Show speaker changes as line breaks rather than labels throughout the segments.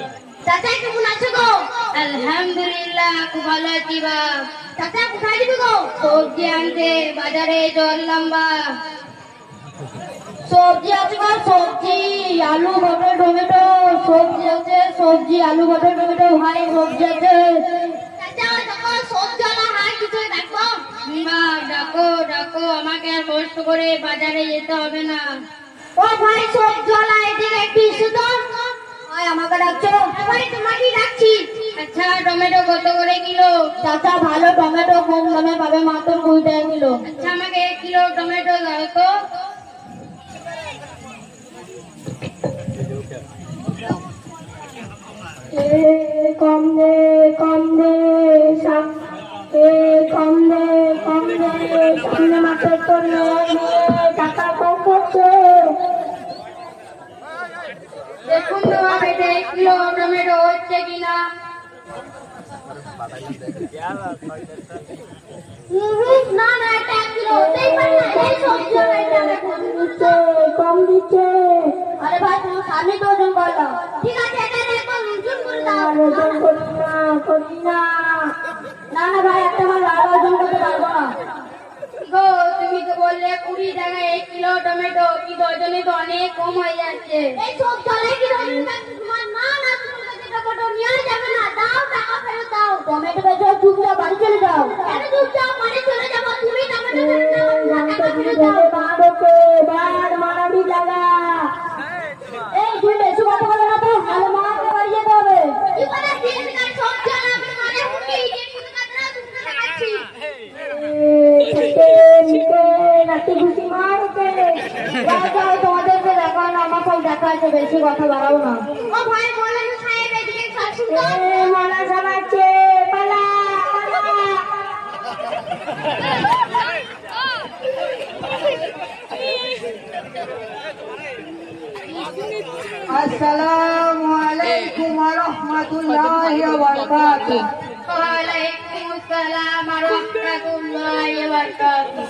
চাচা কেমন আছো গো?
আলহামদুলিল্লাহ, খুব ভালো আছি বাপ।
চাচা কোথায় যাবে গো?
সবজি আনতে বাজারে চললাম বাপ।
সবজি আছে গো, সবজি আলু মটর টমেটো সবজি আছে, সবজি আলু মটর টমেটো ভাই সবজি আছে। চাচা দেখো সবজি ওলা হাই কিছু দেখো।
বাপ ডাকো ডাকো, আমাকে আর কষ্ট করে বাজারে যেতে হবে না।
ও ভাই সবজি ওলা এদিকে একটু এসো তো। ভাই আমাকে ডাকছো? ভাই তোমাকে ডাকছি।
আচ্ছা, টমেটো কত করে কিলো?
চাচা ভালো টমেটো কম দামে পাবে, মাত্র 20 টাকা কিলো।
আচ্ছা, আমাকে 1 কিলো টমেটো দাও তো।
কম দে কম দে কম দে কম দে, সামনে মাঠে করলে টাকা কম করছে।
দেখুন তো বাপ, এটা 1 কিলো টমেটো হচ্ছে কিনা।
না না, এটা 1 কিলো হতেই পারে না, এই সবজি এটা কম দিচ্ছে। আরে ভাই তুমি সামনে তো ওজন করলাম। ঠিক আছে, এটা দেখো ওজন করে দাও। ওজন করি না না না ভাই, একটা মাল আর ওজন করতে পারবো না।
গো, তুমি তো বললে 20 টাকা 1 কিলো টমেটো, কি ডজনে তো অনেক কম হয়ে যাচ্ছে।
এই সব চলে কি তোমার? না না, তুমি কাছে টমেটো নিয়ে যাবে না, দাও টাকা ফেরত দাও। টমেটো বেচো, চুপচাপ বাড়ি চলে যাও। কেন চুপচাপ বাড়ি চলে যাবো? তুমি টমেটো ফেরত দাও, টাকা ফেরত দাও। বাড়োকে বাড় মারাবি লাগা। এই তুই বেশি কথা বলে না তো, তাহলে মাকে বাড়ি যেতে হবে। কি বলে দিয়েছি না, সব চলে আমি মানে হুকি যে কিছু কাজ না, তুমি দেখাচ্ছি। রাতে ঘুষি মারকে যাও, তোমাদেরকে দেখাও না, আমার সব দেখা আছে, বেশি কথা বাড়াও না। ও ভাই মৌলানা সাহেব এদিকে শাসন তো। মৌলানা সাহেব আছে, পালা
আসসালামু আলাইকুম ওয়া রাহমাতুল্লাহি ওয়া বারাকাতুহু।
ওয়ালাইকুম আসসালাম ওয়া রাহমাতুল্লাহি ওয়া বারাকাতুহু।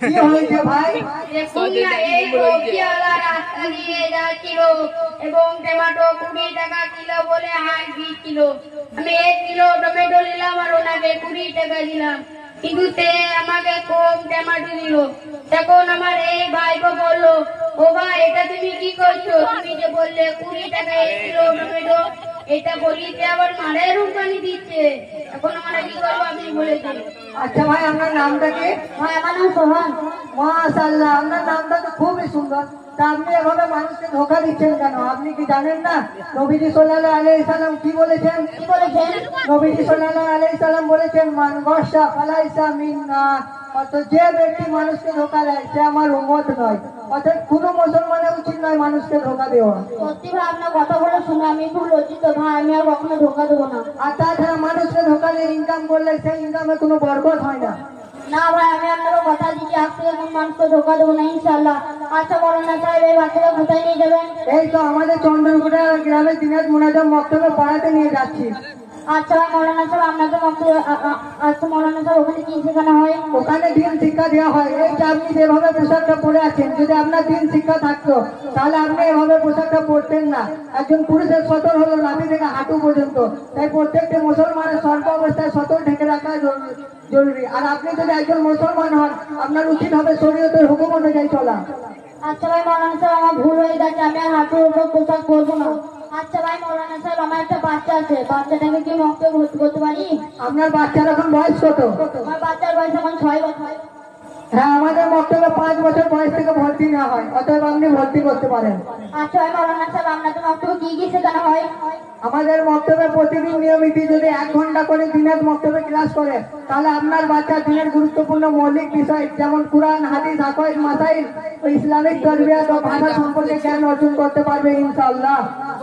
কি হয়েছে ভাই?
দেখুন না, এই সবজিওয়ালা রাস্তা দিয়ে যাচ্ছিল এবং টমেটো 20 টাকা কিলো বলে হাঁস দিচ্ছিল। আমি 1 কিলো টমেটো নিলাম আর ওনাকে 20 টাকা দিলাম, কিন্তু সে আমাকে কম টমেটো দিল। তখন আমার এই ভাইপো বললো, ও ভাই এটা তুমি কি করছো? তুমি যে বললে 20 টাকা 1 কিলো টমেটো, এটা বলি যে আবার মারের রূপকানি দিচ্ছে। এখন আমরা কি করবো আপনি বলে দিন।
আচ্ছা ভাই, আপনার নামটা কি?
ভাই আমার নাম সোহান।
মাশাআল্লাহ, আপনার নামটা তো খুবই সুন্দর। তা আপনি এভাবে মানুষকে ধোঁকা দিচ্ছেন কেন? আপনি কি জানেন না নবীজি সাল্লাল্লাহু আলাইহি সাল্লাম কি বলেছেন?
কি বলেছেন?
নবীজি সাল্লাল্লাহু আলাইহি সাল্লাম বলেছেন, মান গশা ফালাইসা মিন্না। অর্থাৎ যে ব্যক্তি মানুষকে ধোঁকা দেয় সে আমার উম্মত নয়। অর্থাৎ কোনো মুসলমানের উচিত নয় মানুষকে ধোঁকা দেওয়া।
সত্যি ভাই, আপনার কথা বলে শুনে আমি খুব লজ্জিত ভাই, আমি আর কখনো ধোকা দেবো না।
আর তাছাড়া মানুষকে ধোঁকা দিয়ে ইনকাম করলে সেই ইনকামে কোনো বরকত হয় না।
না ভাই, আমি আপনাকে কথা দিচ্ছি, আজ থেকে কোন মানুষকে ধোকা দেবো না ইনশাল্লাহ। আচ্ছা মৌলানা সাহেব, এই বাচ্চাকে কোথায় নিয়ে যাবেন?
এই তো আমাদের চন্দ্রপুরা গ্রামে দিনাজ মুনাজাম মক্তবে পড়াতে নিয়ে যাচ্ছি।
আচ্ছা ভাই মৌলানা সাহেব, আপনাকে আচ্ছা মৌলানা সাহেব, ওখানে কি শেখানো হয়?
ওখানে দিন শিক্ষা দেওয়া হয়। এই যে আপনি যেভাবে পোশাকটা পরে আছেন, যদি আপনার দিন শিক্ষা থাকতো তাহলে আপনি এভাবে পোশাকটা পরতেন না। একজন পুরুষের সতর হলো নাভি থেকে হাঁটু পর্যন্ত, তাই প্রত্যেকটি মুসলমানের সর্ব অবস্থায় সতর ঢেকে রাখা জরুরি। আর আপনি যদি একজন মুসলমান হন, আপনার উচিত হবে শরীয়তের হুকুম অনুযায়ী চলা।
আচ্ছা ভাই মৌলানা সাহেব, আমার ভুল হয়ে গেছে, আমি আর হাঁটুর উপর পোশাক পরবো না। আচ্ছা ভাই মৌলানা সাহেব, আমার একটা বাচ্চা আছে, বাচ্চাটাকে কি মক্তবে ভর্তি করতে পারি?
আপনার বাচ্চার এখন বয়স কত?
আমার বাচ্চার বয়স এখন 6 বছর।
হ্যাঁ, আমাদের মক্তবে 5 বছর বয়স থেকে ভর্তি নেওয়া হয়, অতএব আপনি ভর্তি করতে পারেন।
আচ্ছা ভাই মৌলানা সাহেব, আপনাদের মক্তবে কি কি শেখানো হয়?
আমাদের মক্তবে প্রতিদিন নিয়মিত যদি 1 ঘন্টা করে দিনের মক্তবে ক্লাস করে, তাহলে আপনার বাচ্চা দিনের গুরুত্বপূর্ণ মৌলিক বিষয় যেমন কুরআন, হাদিস, আকায়েদ, মাসাইল ও ইসলামিক তরবিয়ত ও ভাষা সম্পর্কে জ্ঞান অর্জন করতে পারবে ইনশাআল্লাহ।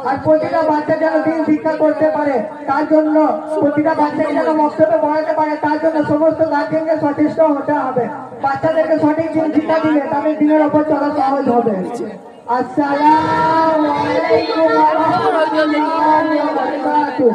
আর প্রতিটা বাচ্চা যেন দিন শিক্ষা করতে পারে, তার জন্য প্রতিটা বাচ্চাকে যেন মক্তবে পড়াতে পারে, তার জন্য সমস্ত গার্জিয়ানকে সচেষ্ট হতে হবে। বাচ্চাদেরকে সঠিক দিন শিক্ষা দিলে তাদের দিনের ওপর চলা সহজ হবে। আসসালামু আলাইকুম ওয়া রাহমাতুল্লাহি ওয়া বারাকাতুহু।